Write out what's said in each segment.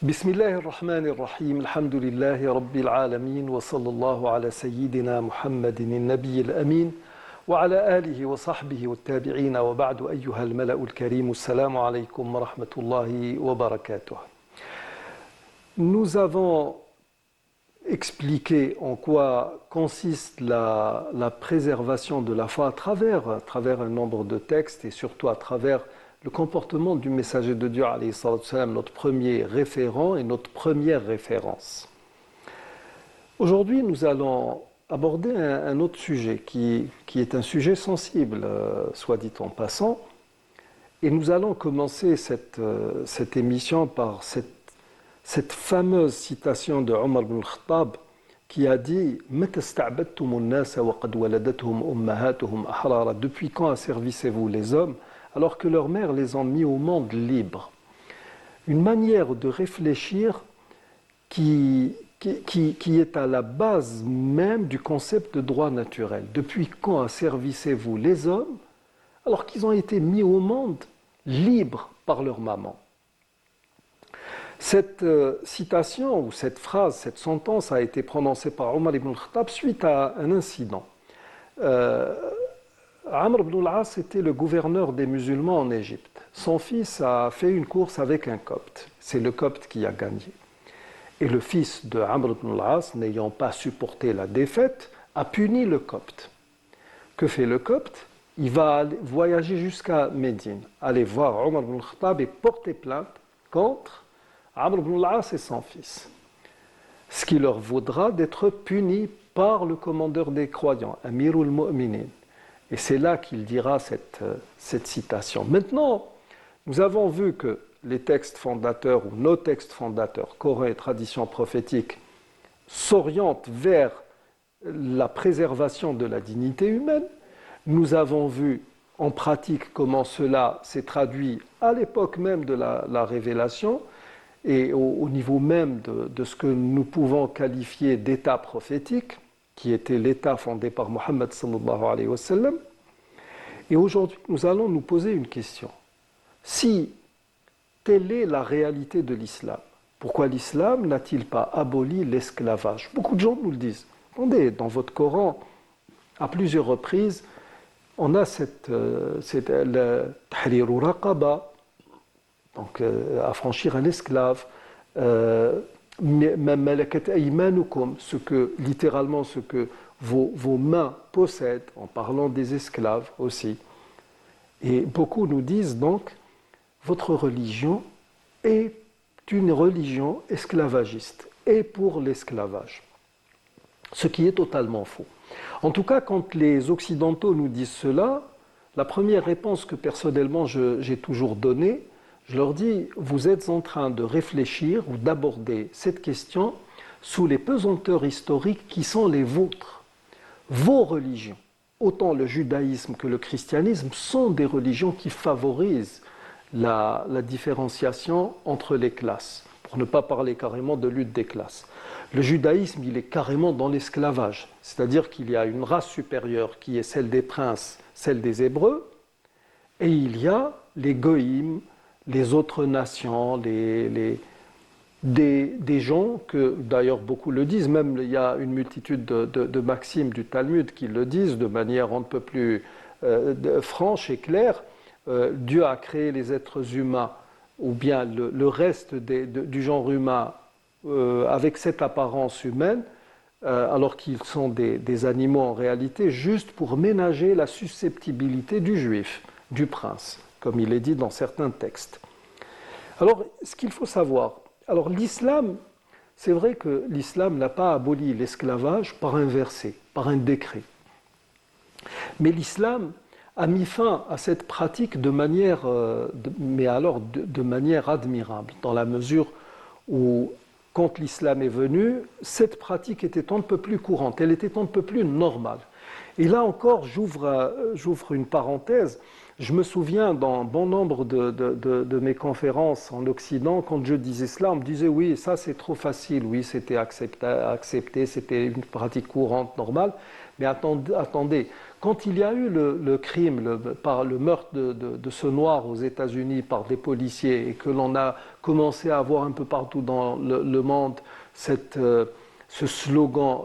بسم الله الرحمن الرحيم الحمد لله رب العالمين وصلى الله على سيدنا محمد النبي الأمين وعلى آله وصحبه والتابعين وبعد أيها الملأ الكريم السلام عليكم ورحمة الله وبركاته. Nous avons expliqué en quoi consiste la préservation de la foi à travers un nombre de textes et surtout à travers le comportement du messager de Dieu, alayhi salatu wassalam, notre premier référent et notre première référence. Aujourd'hui, nous allons aborder un autre sujet qui est un sujet sensible, soit dit en passant, et nous allons commencer cette émission par cette fameuse citation de Omar ibn al-Khattab qui a dit « Depuis quand asservissez-vous les hommes alors que leurs mères les ont mis au monde libres ?» Une manière de réfléchir qui est à la base même du concept de droit naturel. Depuis quand asservissez-vous les hommes alors qu'ils ont été mis au monde libres par leur maman? Cette citation ou cette phrase, cette sentence a été prononcée par Omar ibn al-Khattab suite à un incident. Amr ibn al-As était le gouverneur des musulmans en Égypte. Son fils a fait une course avec un copte. C'est le copte qui a gagné. Et le fils de Amr ibn al-As, n'ayant pas supporté la défaite, a puni le copte. Que fait le copte? Il va voyager jusqu'à Médine, aller voir Omar ibn al-Khattab et porter plainte contre Amr ibn al-As et son fils. Ce qui leur vaudra d'être punis par le commandeur des croyants, Amirul Mu'minin. Et c'est là qu'il dira cette citation. Maintenant, nous avons vu que les textes fondateurs ou nos textes fondateurs, Coran et tradition prophétique, s'orientent vers la préservation de la dignité humaine. Nous avons vu en pratique comment cela s'est traduit à l'époque même de la révélation et au niveau même de ce que nous pouvons qualifier d'état prophétique, qui était l'état fondé par Mohammed sallallahu alayhi wa sallam. Et aujourd'hui, nous allons nous poser une question. Si telle est la réalité de l'islam, pourquoi l'islam n'a-t-il pas aboli l'esclavage? Beaucoup de gens nous le disent. Attendez, dans votre Coran, à plusieurs reprises, on a le tahrir ou raqaba, donc affranchir un esclave, littéralement ce que vos mains possèdent, en parlant des esclaves aussi. Et beaucoup nous disent donc, votre religion est une religion esclavagiste et pour l'esclavage. Ce qui est totalement faux. En tout cas, quand les Occidentaux nous disent cela, la première réponse que personnellement j'ai toujours donnée, je leur dis, vous êtes en train de réfléchir ou d'aborder cette question sous les pesanteurs historiques qui sont les vôtres. Vos religions, autant le judaïsme que le christianisme, sont des religions qui favorisent la différenciation entre les classes, pour ne pas parler carrément de lutte des classes. Le judaïsme, il est carrément dans l'esclavage, c'est-à-dire qu'il y a une race supérieure qui est celle des princes, celle des Hébreux, et il y a les goïms, les autres nations, des gens que, d'ailleurs beaucoup le disent, même il y a une multitude de maximes du Talmud qui le disent de manière un peu plus franche et claire. Dieu a créé les êtres humains, ou bien le reste du genre humain, avec cette apparence humaine, alors qu'ils sont des animaux en réalité, juste pour ménager la susceptibilité du juif, du prince, comme il est dit dans certains textes. Alors, ce qu'il faut savoir, alors l'islam, c'est vrai que l'islam n'a pas aboli l'esclavage par un verset, par un décret. Mais l'islam a mis fin à cette pratique de manière admirable, dans la mesure où, quand l'islam est venu, cette pratique était un peu plus courante, elle était un peu plus normale. Et là encore, j'ouvre une parenthèse. Je me souviens dans bon nombre de mes conférences en Occident, quand je disais cela, on me disait oui, ça c'est trop facile, oui, c'était accepté, c'était une pratique courante, normale. Mais attendez, Quand il y a eu le crime, le meurtre de ce noir aux États-Unis par des policiers et que l'on a commencé à avoir un peu partout dans le monde ce slogan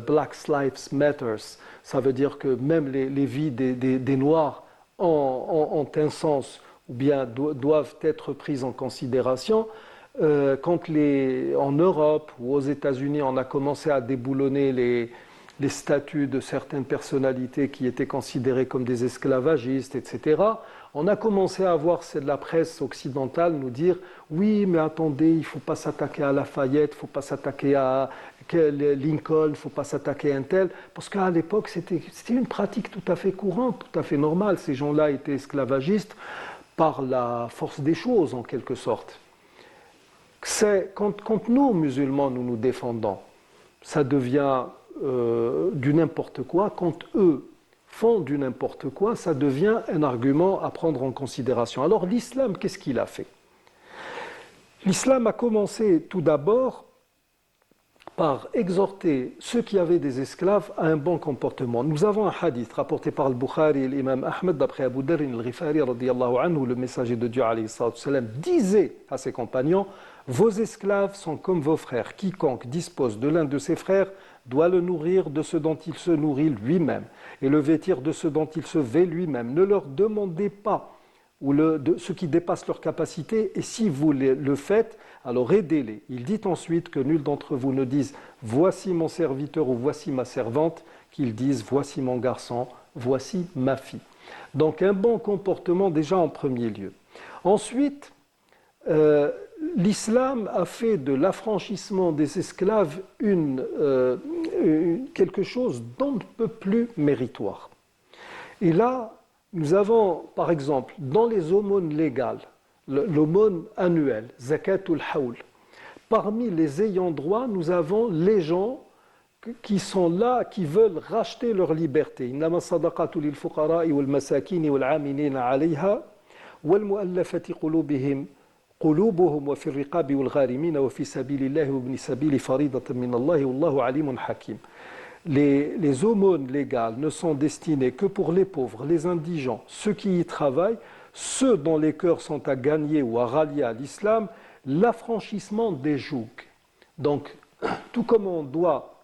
Black Lives Matter, ça veut dire que même les vies des Noirs ont un sens ou bien doivent être prises en considération. Quand en Europe ou aux États-Unis, on a commencé à déboulonner les statuts de certaines personnalités qui étaient considérées comme des esclavagistes, etc., on a commencé à voir la presse occidentale nous dire « Oui, mais attendez, il ne faut pas s'attaquer à Lafayette, il ne faut pas s'attaquer à Lincoln, il ne faut pas s'attaquer à un tel. » Parce qu'à l'époque, c'était une pratique tout à fait courante, tout à fait normale. Ces gens-là étaient esclavagistes par la force des choses, en quelque sorte. Quand nous, musulmans, nous défendons, ça devient du n'importe quoi. Quand eux font du n'importe quoi, ça devient un argument à prendre en considération. Alors l'islam, qu'est-ce qu'il a fait? L'islam a commencé tout d'abord par exhorter ceux qui avaient des esclaves à un bon comportement. Nous avons un hadith rapporté par le Bukhari et l'imam Ahmed d'après Abu Dharr al-Ghifari radiyallahu anhu, le messager de Dieu alayhi salam disait à ses compagnons: vos esclaves sont comme vos frères. Quiconque dispose de l'un de ses frères doit le nourrir de ce dont il se nourrit lui-même et le vêtir de ce dont il se vêt lui-même. Ne leur demandez pas de ce qui dépasse leur capacité, et si vous le faites, alors aidez-les. Il dit ensuite que nul d'entre vous ne dise « voici mon serviteur » ou « voici ma servante », qu'ils disent « voici mon garçon, voici ma fille ». Donc un bon comportement déjà en premier lieu. Ensuite, l'islam a fait de l'affranchissement des esclaves quelque chose d'un peu plus méritoire. Et là, nous avons, par exemple, dans les aumônes légales, l'aumône annuelle, zakatul haoul, parmi les ayants droit, nous avons les gens qui sont là, qui veulent racheter leur liberté. Innama sadaqatu lil fuqara'i wal masakini wal 'amilina 'alayha wal mu'allafati qulubuhum wa fi ar-riqabi wal gharimina wa fi sabilillahi wa ibn sabili faridatan min Allah wallahu 'alimun hakim. Les aumônes légales ne sont destinées que pour les pauvres, les indigents, ceux qui y travaillent, ceux dont les cœurs sont à gagner ou à rallier à l'islam, l'affranchissement des jougs. Donc, tout comme on doit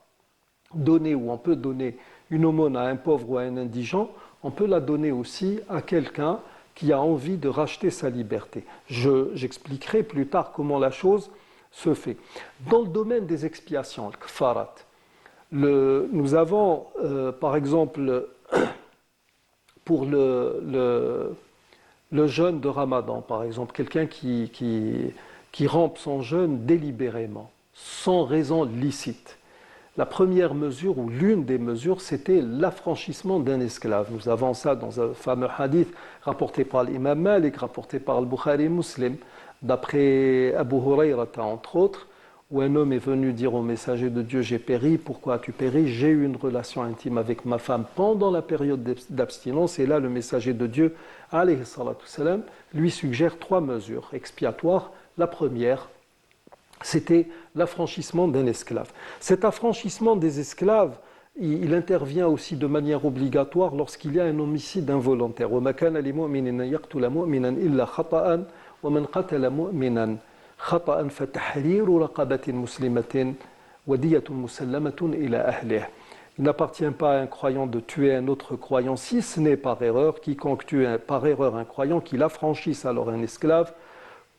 donner ou on peut donner une aumône à un pauvre ou à un indigent, on peut la donner aussi à quelqu'un qui a envie de racheter sa liberté. J'expliquerai plus tard comment la chose se fait. Dans le domaine des expiations, le kfarat, nous avons, par exemple, pour le jeûne de Ramadan, par exemple, quelqu'un qui rompt son jeûne délibérément, sans raison licite. La première mesure, ou l'une des mesures, c'était l'affranchissement d'un esclave. Nous avons ça dans un fameux hadith rapporté par l'imam Malik, rapporté par le Bukhari et Muslim, d'après Abu Hurayrata, entre autres, où un homme est venu dire au messager de Dieu: j'ai péri. Pourquoi as-tu péri? J'ai eu une relation intime avec ma femme pendant la période d'abstinence. Et là, le messager de Dieu, alayhi salatu salam, lui suggère 3 mesures expiatoires. La première, c'était l'affranchissement d'un esclave. Cet affranchissement des esclaves, il intervient aussi de manière obligatoire lorsqu'il y a un homicide involontaire. وَمَا كَانَ لِمُؤْمِنٍ أَن يَقْتُلَ مُؤْمِنًا إِلَّا خَطَأً وَمَنْ قَتَلَ مُؤْمِنًا خطأ فتحرير رقبة مسلمة ودية مسلمة إلى أهله. Il n'appartient pas à un croyant de tuer un autre croyant, si ce n'est par erreur. Quiconque tue par erreur un croyant, qu'il affranchisse alors un esclave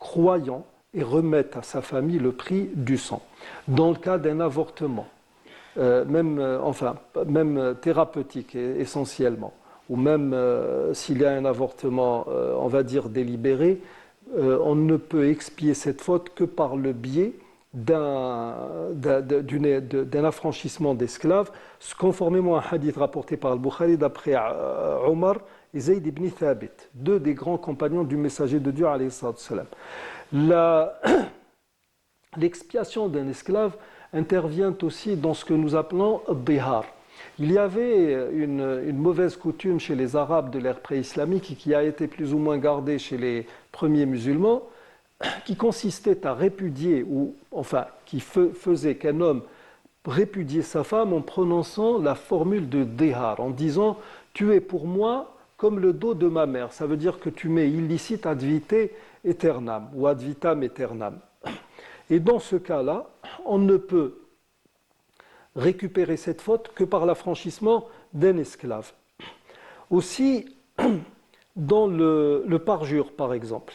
croyant et remette à sa famille le prix du sang. Dans le cas d'un avortement, même thérapeutique essentiellement, ou même s'il y a un avortement, on va dire délibéré, on ne peut expier cette faute que par le biais d'un affranchissement d'esclaves, conformément à un hadith rapporté par le Bukhari d'après Omar et Zayd ibn Thabit, 2 des grands compagnons du messager de Dieu alayhi salam. L'expiation d'un esclave intervient aussi dans ce que nous appelons al-dihar. Il y avait une mauvaise coutume chez les Arabes de l'ère pré-islamique qui a été plus ou moins gardée chez les premiers musulmans, qui consistait à répudier, ou enfin qui faisait qu'un homme répudier sa femme en prononçant la formule de dihar, en disant « tu es pour moi comme le dos de ma mère ». Ça veut dire que tu m'es illicite ad vitam aeternam ou ad vitam aeternam. Et dans ce cas-là, on ne peut récupérer cette faute que par l'affranchissement d'un esclave. Aussi, dans le parjure, par exemple,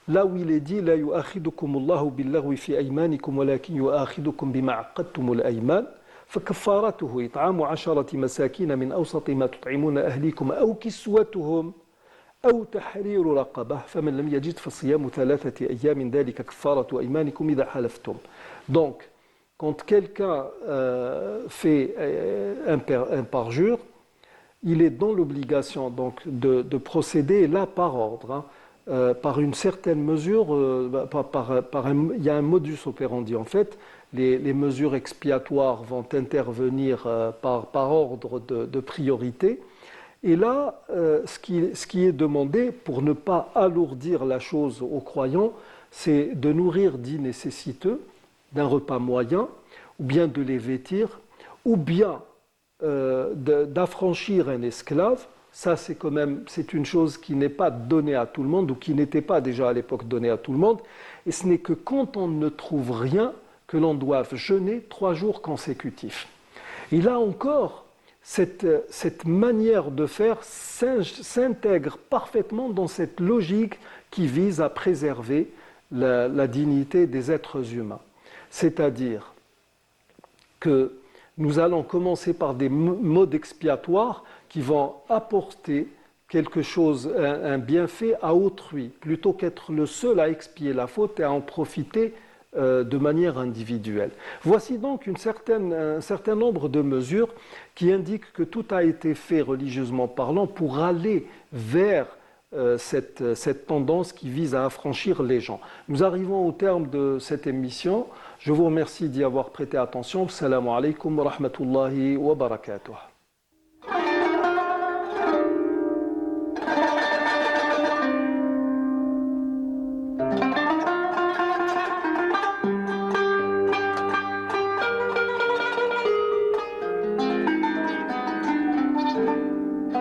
là où il est dit لا يؤاخذكم الله باللغو في أيمانكم ولكن يؤاخذكم بما عقدتم الأيمان فكفارته إطعام 10 مساكين من أوسط ما تطعمون أهليكم أو كسوتهم أو تحرير رقبة فمن لم يجد فصيام 3 أيام ذلك كفارة أيمانكم إذا حلفتم. Donc, quand quelqu'un fait un parjure, il est dans l'obligation donc de procéder là par ordre, par une certaine mesure, il y a un modus operandi en fait. Les mesures expiatoires vont intervenir par ordre de priorité. Et là, ce qui est demandé pour ne pas alourdir la chose aux croyants, c'est de nourrir 10 nécessiteux d'un repas moyen, ou bien de les vêtir, ou bien d'affranchir un esclave. Ça, c'est une chose qui n'est pas donnée à tout le monde, ou qui n'était pas déjà à l'époque donnée à tout le monde. Et ce n'est que quand on ne trouve rien que l'on doive jeûner 3 jours consécutifs. Et là encore, cette manière de faire s'intègre parfaitement dans cette logique qui vise à préserver la dignité des êtres humains. C'est-à-dire que nous allons commencer par des modes expiatoires qui vont apporter quelque chose, un bienfait à autrui, plutôt qu'être le seul à expier la faute et à en profiter de manière individuelle. Voici donc un certain nombre de mesures qui indiquent que tout a été fait religieusement parlant pour aller vers cette tendance qui vise à affranchir les gens. Nous arrivons au terme de cette émission. Je vous remercie d'y avoir prêté attention. Assalamu alaikum wa rahmatullahi wa barakatuh.